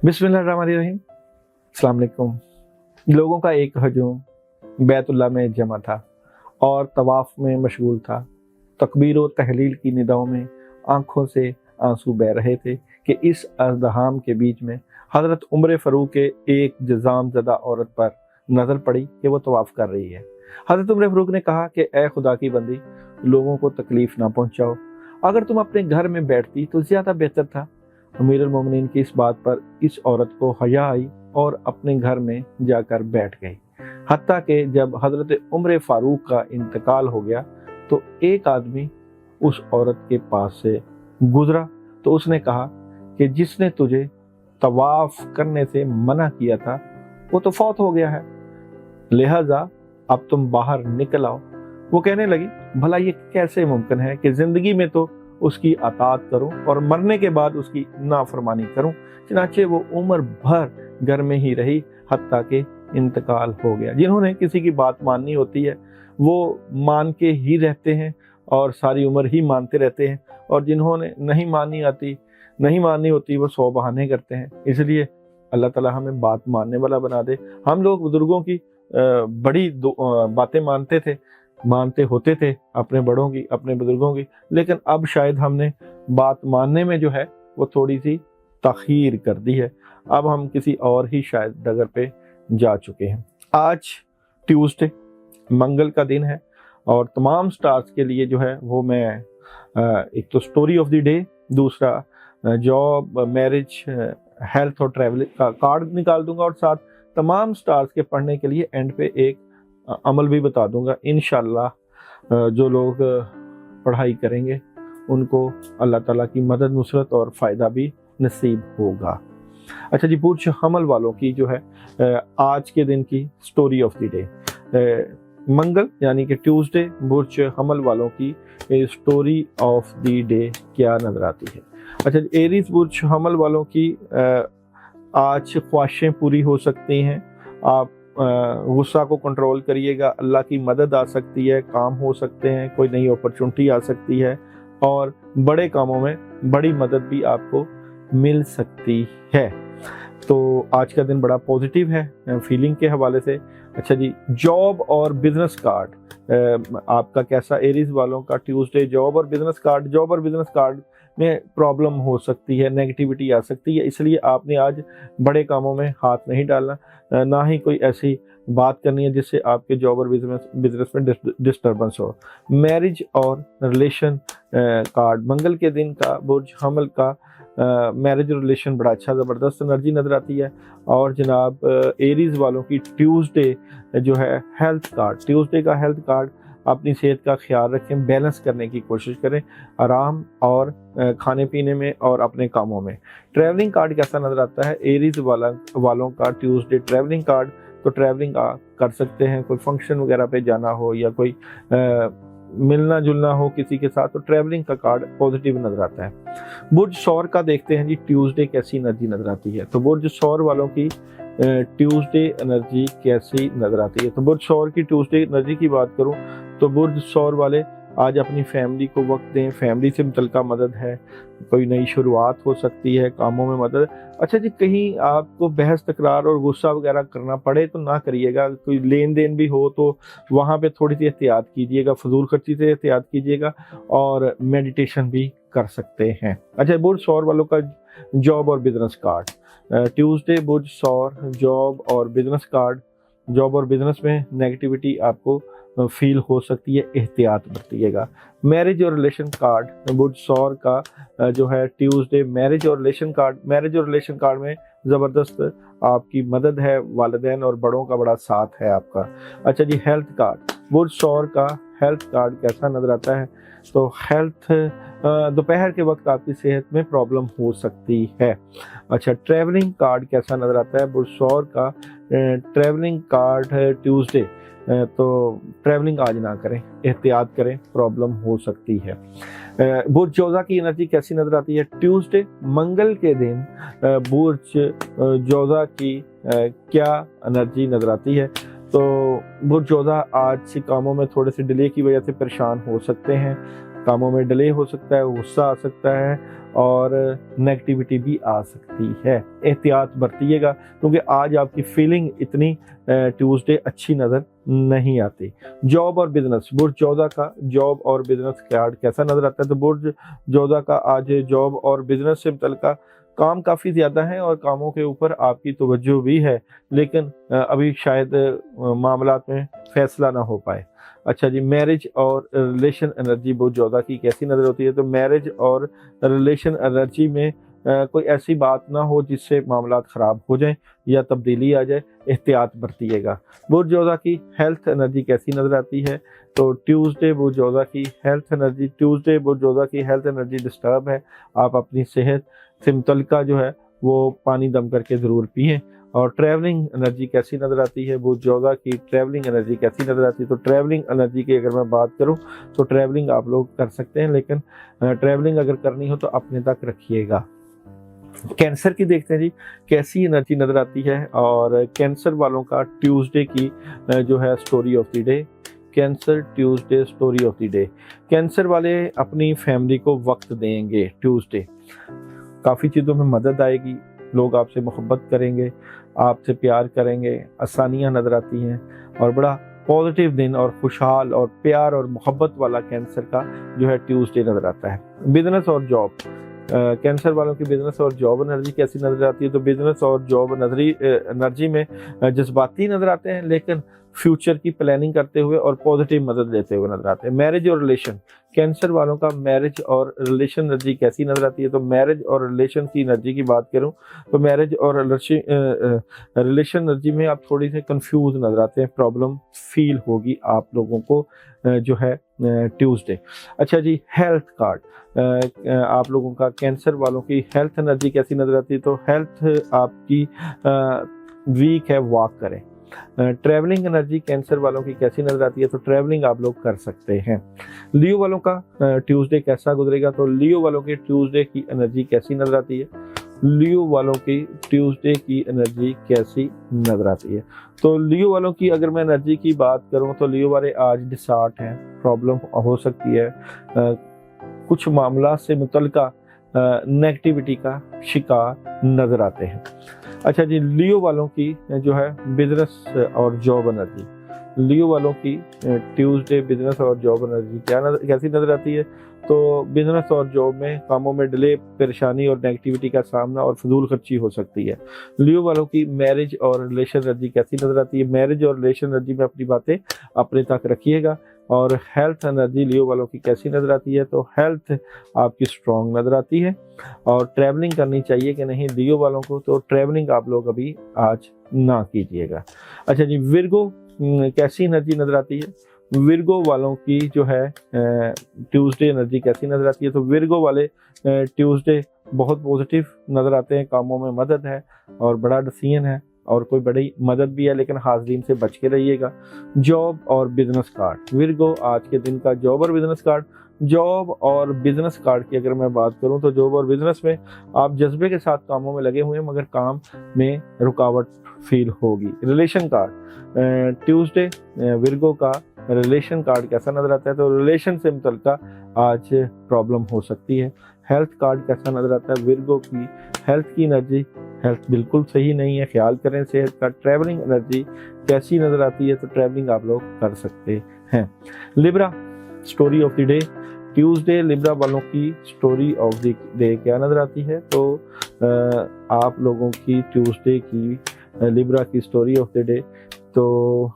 बिस्मिल्लाहिर्रहमानिर्रहीम। अस्सलाम वालेकुम। लोगों का एक हजूम बैतुल्लाह में जमा था और तवाफ में मशगूल था। तकबीर और तहलील की निदाओं में आंखों से आंसू बह रहे थे कि इस अज़दहाम के बीच में हज़रत उमर फ़ारूक के एक जज़ाम ज़दा औरत पर नज़र पड़ी कि वो तवाफ़ कर रही है। हज़रत उमर फ़ारूक ने कहा कि ए खुदा की बंदी, लोगों को तकलीफ़ ना पहुँचाओ, अगर तुम अपने घर में बैठती तो ज़्यादा बेहतर था। अमीरुल मोमिनीन की इस बात पर इस औरत को हया आई और अपने घर में जाकर बैठ गई। हत्ता कि जब हज़रत उमर फ़ारूक का इंतकाल हो गया तो एक आदमी उस औरत के पास से गुजरा तो उसने कहा कि जिसने तुझे तवाफ करने से मना किया था वो तो फौत हो गया है, लिहाजा अब तुम बाहर निकल आओ। वो कहने लगी, भला ये कैसे मुमकिन है कि ज़िंदगी में तो उसकी अतात करूं और मरने के बाद उसकी नाफरमानी करूं। चनाचे वो उम्र भर घर में ही रही हत्ता के इंतकाल हो गया। जिन्होंने किसी की बात माननी होती है वो मान के ही रहते हैं और सारी उम्र ही मानते रहते हैं, और जिन्होंने नहीं माननी होती वो 100 बहाने करते हैं। इसलिए अल्लाह ताला हमें बात मानने वाला बना दे। हम लोग बुजुर्गों की बड़ी बातें मानते होते थे, अपने बड़ों की, अपने बुजुर्गों की, लेकिन अब शायद हमने बात मानने में जो है वो थोड़ी सी तखीर कर दी है। अब हम किसी और ही शायद डगर पे जा चुके हैं। आज ट्यूसडे, मंगल का दिन है और तमाम स्टार्स के लिए जो है वो मैं एक तो स्टोरी ऑफ द डे, दूसरा जॉब, मैरिज, हेल्थ और ट्रैवल का कार्ड निकाल दूंगा और साथ तमाम स्टार्स के पढ़ने के लिए एंड पे एक अमल भी बता दूंगा। इंशाल्लाह जो लोग पढ़ाई करेंगे उनको अल्लाह ताला की मदद, नुसरत और फ़ायदा भी नसीब होगा। अच्छा जी, बुर्ज हमल वालों की जो है आज के दिन की स्टोरी ऑफ द डे, मंगल यानी कि ट्यूसडे, बुर्ज हमल वालों की स्टोरी ऑफ द डे क्या नज़र आती है। अच्छा, एरीज बुर्ज हमल वालों की आज ख्वाहिशें पूरी हो सकती हैं। आप गुस्सा को कंट्रोल करिएगा, अल्लाह की मदद आ सकती है, काम हो सकते हैं, कोई नई अपॉर्चुनिटी आ सकती है और बड़े कामों में बड़ी मदद भी आपको मिल सकती है। तो आज का दिन बड़ा पॉजिटिव है फीलिंग के हवाले से। अच्छा जी, जॉब और बिजनेस कार्ड आपका कैसा? एरीज वालों का ट्यूसडे जॉब और बिजनेस कार्ड में प्रॉब्लम हो सकती है, नेगेटिविटी आ सकती है, इसलिए आपने आज बड़े कामों में हाथ नहीं डालना, ना ही कोई ऐसी बात करनी है जिससे आपके जॉब और बिजनेस में डिस्टर्बेंस हो। मैरिज और रिलेशन कार्ड मंगल के दिन का बुर्ज हमल का मैरिज और रिलेशन बड़ा अच्छा ज़बरदस्त एनर्जी नज़र आती है। और जनाब एरीज वालों की ट्यूसडे जो है ट्यूसडे का हेल्थ कार्ड, अपनी सेहत का ख्याल रखें, बैलेंस करने की कोशिश करें, आराम और खाने पीने में और अपने कामों में। ट्रैवलिंग कार्ड कैसा नज़र आता है? एरीज वालों का ट्यूसडे ट्रैवलिंग कार्ड, तो ट्रैवलिंग कर सकते हैं, कोई फंक्शन वगैरह पे जाना हो या कोई मिलना जुलना हो किसी के साथ, तो ट्रैवलिंग का कार्ड पॉजिटिव नज़र आता है। बुर्ज सौर का देखते हैं जी, ट्यूसडे कैसी एनर्जी नज़र आती है। तो बुर्ज सौर वालों की ट्यूसडे एनर्जी कैसी नज़र आती है? तो बुर्ज सौर की ट्यूसडे एनर्जी की बात करूं तो बुर्ज सौर वाले आज अपनी फैमिली को वक्त दें, फैमिली से मुतल्लिका मदद है, कोई नई शुरुआत हो सकती है, कामों में मदद। अच्छा जी, कहीं आपको बहस तकरार और गुस्सा वगैरह करना पड़े तो ना करिएगा। कोई लेन देन भी हो तो वहाँ पे थोड़ी सी एहतियात कीजिएगा, फजूल खर्ची से एहतियात कीजिएगा और मेडिटेशन भी कर सकते हैं। अच्छा, बुर्ज सौर वालों का जॉब और बिजनेस कार्ड, ट्यूसडे बुर्ज सौर जॉब और बिजनेस कार्ड, जॉब और बिजनेस में नेगेटिविटी आपको फील हो सकती है, एहतियात बरतिएगा। मैरिज और रिलेशन कार्ड बुर्ज सौर का जो है ट्यूसडे मैरिज और रिलेशन कार्ड में ज़बरदस्त आपकी मदद है, वालिदैन और बड़ों का बड़ा साथ है आपका। अच्छा जी, हेल्थ कार्ड बुर्ज सौर का हेल्थ कार्ड कैसा नज़र आता है? तो हेल्थ दोपहर के वक्त आपकी सेहत में प्रॉब्लम हो सकती है। अच्छा, ट्रैवलिंग कार्ड कैसा नज़र आता है? बुर्ज सौर का ट्रैवलिंग कार्ड है ट्यूसडे, तो ट्रैवलिंग आज ना करें, एहतियात करें, प्रॉब्लम हो सकती है। बुर्ज जोजा की एनर्जी कैसी नज़र आती है? ट्यूसडे मंगल के दिन बुर्ज जोजा की क्या एनर्जी नज़र आती है? तो बुर्ज जोजा आज से कामों में थोड़े से डिले की वजह से परेशान हो सकते हैं। कामों में डिले हो सकता है, गुस्सा आ सकता है और नेगेटिविटी भी आ सकती है। एहतियात बरतिएगा क्योंकि आज आपकी फीलिंग इतनी ट्यूसडे अच्छी नज़र नहीं आती। जॉब और बिजनेस, बुर्ज 14 का जॉब और बिजनेस कार्ड कैसा नज़र आता है? तो बुर्ज 14 का आज जॉब और बिजनेस से मुतल्लिका काम काफ़ी ज़्यादा है और कामों के ऊपर आपकी तवज्जो भी है, लेकिन अभी शायद मामलात में फैसला ना हो पाए। अच्छा जी, मैरिज और रिलेशन एनर्जी बुर्ज 14 की कैसी नज़र होती है? तो मैरिज और रिलेशन एनर्जी में कोई ऐसी बात ना हो जिससे मामलात ख़राब हो जाएं या तब्दीली आ जाए, एहतियात बरतिएगा। बुर्ज 14 की हेल्थ एनर्जी कैसी नज़र आती है? तो ट्यूसडे बुर्ज 14 की हेल्थ एनर्जी, ट्यूसडे बुर्ज 14 की हेल्थ एनर्जी डिस्टर्ब है। आप अपनी सेहत से मुतल्लिका जो है वो पानी दम करके ज़रूर पिएँ। और ट्रैवलिंग एनर्जी कैसी नज़र आती है? बुर्ज 14 की ट्रैवलिंग एनर्जी कैसी नज़र आती है? तो ट्रैवलिंग एनर्जी की अगर मैं बात करूं तो ट्रैवलिंग आप लोग कर सकते हैं, लेकिन ट्रैवलिंग अगर करनी हो तो अपने तक रखिएगा। कैंसर की देखते हैं जी, कैसी एनर्जी नज़र आती है? और कैंसर वालों का ट्यूसडे की जो है story of the day, cancer Tuesday story of the day. Cancer वाले अपनी फैमिली को वक्त देंगे ट्यूसडे, काफ़ी चीज़ों में मदद आएगी, लोग आपसे मोहब्बत करेंगे, आपसे प्यार करेंगे, आसानियाँ नज़र आती हैं और बड़ा पॉजिटिव दिन और खुशहाल और प्यार और मोहब्बत वाला कैंसर का जो है ट्यूसडे नज़र आता है। बिजनेस और जॉब, कैंसर वालों की बिजनेस और जॉब एनर्जी कैसी नज़र आती है? तो बिजनेस और जॉब एनर्जी में जज्बाती नज़र आते हैं, लेकिन फ्यूचर की प्लानिंग करते हुए और पॉजिटिव मदद लेते हुए नज़र आते हैं। मैरिज और रिलेशन, कैंसर वालों का मैरिज और रिलेशन एनर्जी कैसी नज़र आती है? तो मैरिज और रिलेशन की एनर्जी की बात करूं तो मैरिज और रिलेशन एनर्जी में आप थोड़ी से कंफ्यूज नज़र आते हैं, प्रॉब्लम फील होगी आप लोगों को जो है ट्यूसडे। अच्छा जी, हेल्थ कार्ड, आप लोगों का कैंसर वालों की हेल्थ एनर्जी कैसी नज़र आती है? तो हेल्थ आपकी वीक है, वॉक करें। ट्रैवलिंग एनर्जी कैंसर वालों की कैसी नज़र आती है? तो ट्रैवलिंग आप लोग कर सकते हैं। लियो वालों का ट्यूसडे कैसा गुजरेगा? तो लियो वालों के ट्यूसडे की एनर्जी कैसी नज़र आती है? लियो वालों की ट्यूसडे की एनर्जी कैसी नज़र आती है? तो लियो वालों की अगर मैं एनर्जी की बात करूं तो लियो वाले आज डिसऑर्ट हैं, प्रॉब्लम हो सकती है, कुछ मामला से मुतल्लिका नेगेटिविटी का शिकार नज़र आते हैं। अच्छा जी, लियो वालों की जो है बिजनेस और जॉब एनर्जी, लियो वालों की ट्यूसडे बिजनेस और जॉब एनर्जी कैसी नज़र आती है? तो बिजनेस और जॉब में कामों में डिले, परेशानी और नेगेटिविटी का सामना और फजूल खर्ची हो सकती है। लियो वालों की मैरिज और रिलेशन एनर्जी कैसी नज़र आती है? मैरिज और रिलेशन एनर्जी में अपनी बातें अपने तक रखिएगा। और हेल्थ एनर्जी लियो वालों की कैसी नज़र आती है? तो हेल्थ आपकी स्ट्रॉन्ग नज़र आती है। और ट्रैवलिंग करनी चाहिए कि नहीं लियो वालों को? तो ट्रैवलिंग आप लोग अभी आज ना कीजिएगा। अच्छा जी, विर्गो कैसी एनर्जी नज़र आती है? विर्गो वालों की जो है ट्यूसडे एनर्जी कैसी नज़र आती है? तो विर्गो वाले ट्यूसडे बहुत पॉजिटिव नज़र आते हैं, कामों में मदद है और बड़ा डिसीजन है और कोई बड़ी मदद भी है, लेकिन हाज़रीन से बच के रहिएगा। जॉब और बिजनेस कार्ड, विर्गो आज के दिन का जॉब और बिजनेस कार्ड। जॉब और बिजनेस कार्ड की अगर मैं बात करूं तो जॉब और बिजनेस में आप जज्बे के साथ कामों में लगे हुए हैं, मगर काम में रुकावट फील होगी। रिलेशन कार्ड, ट्यूसडे विर्गो का रिलेशन कार्ड कैसा नज़र आता है? तो रिलेशन से मुतल्लिका आज प्रॉब्लम हो सकती है। हेल्थ कार्ड कैसा नज़र आता है? विर्गो की हेल्थ की एनर्जी, हेल्थ बिल्कुल सही नहीं है, ख्याल करें सेहत का। ट्रैवलिंग एनर्जी कैसी नज़र आती है? तो ट्रैवलिंग आप लोग कर सकते हैं। Libra story of the day, Tuesday Libra वालों की स्टोरी ऑफ द डे क्या नज़र आती है? तो आप लोगों की ट्यूसडे की लिब्रा की स्टोरी ऑफ द डे, तो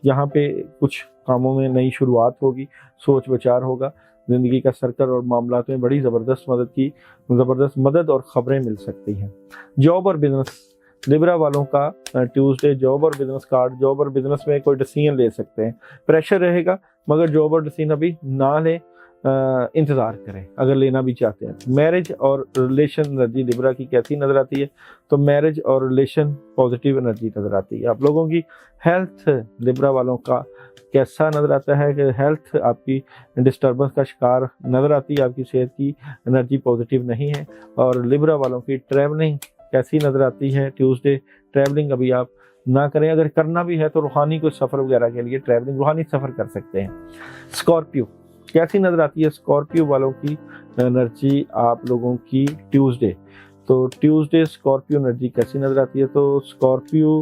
यहाँ पे कुछ कामों में नई शुरुआत होगी, सोच विचार होगा, ज़िंदगी का सर्कल और मामलात में बड़ी ज़बरदस्त मदद और ख़बरें मिल सकती हैं। जॉब और बिजनेस, लिब्रा वालों का ट्यूसडे जॉब और बिजनेस कार्ड, जॉब और बिजनेस में कोई डिसीजन ले सकते हैं, प्रेशर रहेगा, मगर जॉब और डिसीजन अभी ना लें, इंतज़ार करें अगर लेना भी चाहते हैं। मैरिज और रिलेशन एनर्जी लिब्रा की कैसी नज़र आती है? तो मैरिज और रिलेशन पॉजिटिव एनर्जी नज़र आती है। आप लोगों की हेल्थ लिब्रा वालों का कैसा नज़र आता है? कि हेल्थ आपकी डिस्टर्बेंस का शिकार नज़र आती है, आपकी सेहत की एनर्जी पॉजिटिव नहीं है। और लिब्रा वालों की ट्रैवलिंग कैसी नज़र आती है? ट्यूसडे ट्रैवलिंग अभी आप ना करें, अगर करना भी है तो रूहानी कोई सफ़र वगैरह के लिए ट्रैवलिंग, रूहानी सफ़र कर सकते हैं। स्कॉर्पियो, कैसी नजर आती है स्कॉर्पियो वालों की एनर्जी आप लोगों की ट्यूसडे? तो ट्यूसडे स्कॉर्पियो एनर्जी कैसी नजर आती है? तो स्कॉर्पियो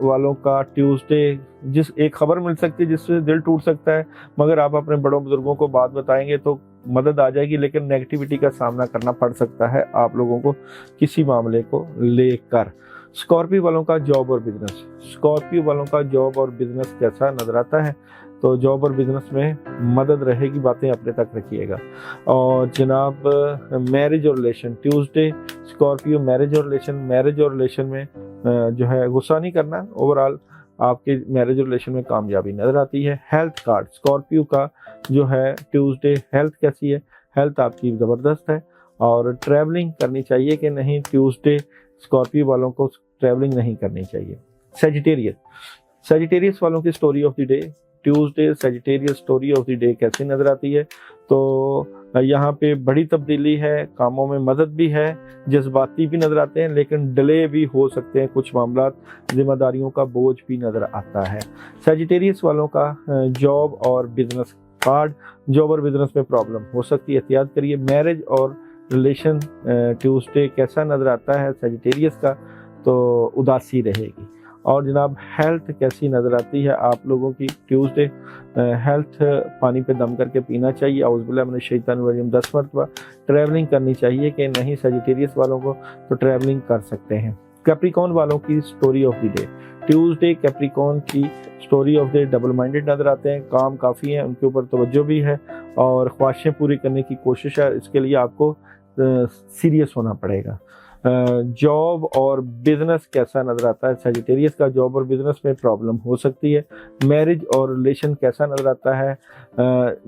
वालों का ट्यूसडे जिस एक खबर मिल सकती है जिससे दिल टूट सकता है, मगर आप अपने बड़ों बुजुर्गों को बात बताएंगे तो मदद आ जाएगी, लेकिन नेगेटिविटी का सामना करना पड़ सकता है आप लोगों को किसी मामले को लेकर। स्कॉर्पियो वालों का जॉब और बिजनेस, स्कॉर्पियो वालों का जॉब और बिजनेस कैसा नजर आता है? तो जॉब और बिजनेस में मदद रहेगी, बातें अपने तक रखिएगा। और जनाब मैरिज और रिलेशन, ट्यूसडे स्कॉर्पियो मैरिज और रिलेशन में जो है गुस्सा नहीं करना, ओवरऑल आपके मैरिज और रिलेशन में कामयाबी नजर आती है। हेल्थ कार्ड स्कॉर्पियो का जो है ट्यूसडे, हेल्थ कैसी है? हेल्थ आपकी ज़बरदस्त है। और ट्रैवलिंग करनी चाहिए कि नहीं? ट्यूसडे स्कॉर्पियो वालों को ट्रैवलिंग नहीं करनी चाहिए। सेजिटेरियस वालों की story of the day, Tuesday Sagittarius story of the day कैसे नजर आती है? तो यहाँ पे बड़ी तब्दीली है, कामों में मदद भी है, जज्बाती भी नजर आते हैं, लेकिन डिले भी हो सकते हैं कुछ मामलात, जिम्मेदारियों का बोझ भी नजर आता है। सेजिटेरियस वालों का जॉब और बिजनेस कार्ड, जॉब और बिजनेस में प्रॉब्लम हो सकती है, एहतियात करिए। मैरिज और रिलेशन ट्यूसडे कैसा नजर आता है सेजिटेरियस का? तो उदासी रहेगी। और जनाब हेल्थ कैसी नज़र आती है आप लोगों की ट्यूसडे? हेल्थ पानी पे दम करके पीना चाहिए, औज़ुबिल्लाहि मिनश शैतानिर रजीम 10 मरतबा। ट्रैवलिंग करनी चाहिए कि नहीं सेजिटेरियस वालों को? तो ट्रैवलिंग कर सकते हैं। कैप्रिकॉर्न वालों की story of the day, Tuesday Capricorn की story of the double minded नज़र आते हैं, काम काफ़ी है, उनके ऊपर तवज्जो भी है और ख्वाहिशें पूरी करने की कोशिश है, इसके लिए आपको सीरियस होना पड़ेगा। जॉब और बिजनेस कैसा नजर आता है सेजिटेरियस का? जॉब और बिजनेस में प्रॉब्लम हो सकती है। मैरिज और रिलेशन कैसा नजर आता है?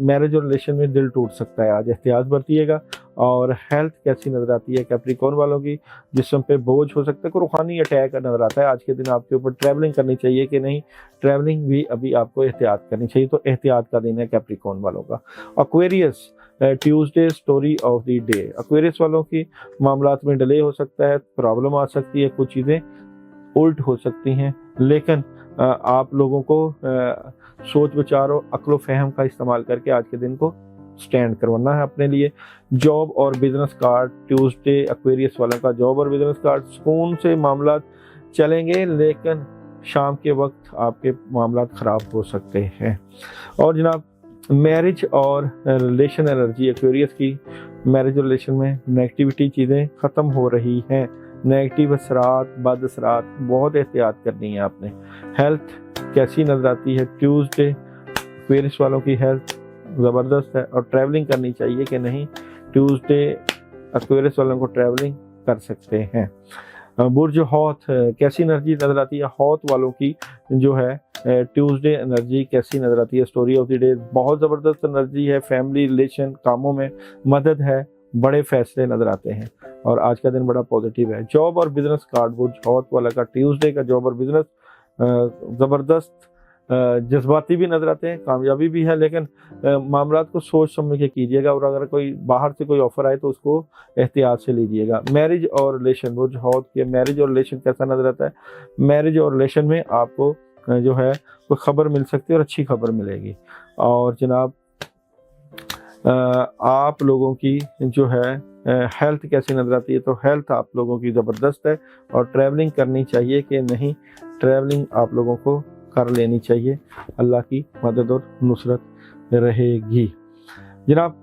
मैरिज और रिलेशन में दिल टूट सकता है, आज एहतियात बरतिएगा। और हेल्थ कैसी नजर आती है कैप्रिकॉर्न वालों की? जिस्म पे बोझ हो सकता है, कोई रूहानी अटैक नजर आता है आज के दिन आपके ऊपर। ट्रैवलिंग करनी चाहिए कि नहीं? ट्रैवलिंग भी अभी आपको एहतियात करनी चाहिए, तो एहतियात का दिन है कैप्रिकॉर्न वालों का। Aquarius Tuesday story of the day, Aquarius वालों की मामलात में डिले हो सकता है, प्रॉब्लम आ सकती है, कुछ चीज़ें उल्ट हो सकती हैं, लेकिन आप लोगों को सोच विचार और अक्ल फहम का इस्तेमाल करके आज के दिन को स्टैंड करवाना है अपने लिए। जॉब और बिजनेस कार्ड ट्यूसडे एक्वेरियस वालों का जॉब और बिजनेस कार्ड, सुकून से मामला चलेंगे, लेकिन शाम के वक्त आपके मामला ख़राब हो सकते हैं। और जनाब मैरिज और रिलेशन एनर्जी एक्वेरियस की, मैरिज और रिलेशन में नेगेटिविटी चीज़ें ख़त्म हो रही हैं, नेगेटिव असरात, बद असरात, बहुत एहतियात करनी है आपने। हेल्थ कैसी नजर आती है ट्यूसडे एक्वेरियस वालों की? हेल्थ ज़बरदस्त है। और ट्रैवलिंग करनी चाहिए कि नहीं? ट्यूसडे एक्वेरियस वालों को ट्रैवलिंग कर सकते हैं। बुर्ज हौत कैसी एनर्जी नजर आती है? हौत वालों की जो है ट्यूसडे एनर्जी कैसी नजर आती है? स्टोरी ऑफ द डे बहुत ज़बरदस्त एनर्जी है, फैमिली रिलेशन, कामों में मदद है, बड़े फैसले नजर आते हैं और आज का दिन बड़ा पॉजिटिव है। जॉब और बिजनेस कार्ड बुर्ज हौत वाला का ट्यूसडे का जॉब और बिजनेस ज़बरदस्त, जज्बाती भी नजर आते हैं, कामयाबी भी है, लेकिन मामलात को सोच समझ के कीजिएगा और अगर कोई बाहर से कोई ऑफर आए तो उसको एहतियात से लीजिएगा। मैरिज और रिलेशन, बुर्ज हौत के मैरिज और रिलेशन कैसा नजर आता है? मैरिज और रिलेशन में आपको जो है कोई खबर मिल सकती है और अच्छी खबर मिलेगी। और जनाब आप लोगों की जो है हेल्थ कैसी नजर आती है? तो हेल्थ आप लोगों की ज़बरदस्त है। और ट्रैवलिंग करनी चाहिए कि नहीं? ट्रैवलिंग आप लोगों को कर लेनी चाहिए, अल्लाह की मदद और नुसरत रहेगी। जनाब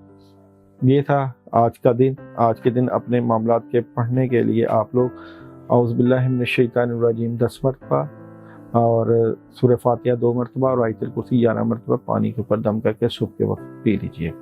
ये था आज का दिन। आज के दिन अपने मामलात के पढ़ने के लिए आप लोग औज़ुबिल्लाहि मिनश शैतानिर रजीम 10 मरतबा और सूरह फातिहा 2 मरतबा और आयतुल कुर्सी 11 मरतबा पानी के ऊपर दम करके सुबह के वक्त पी लीजिए।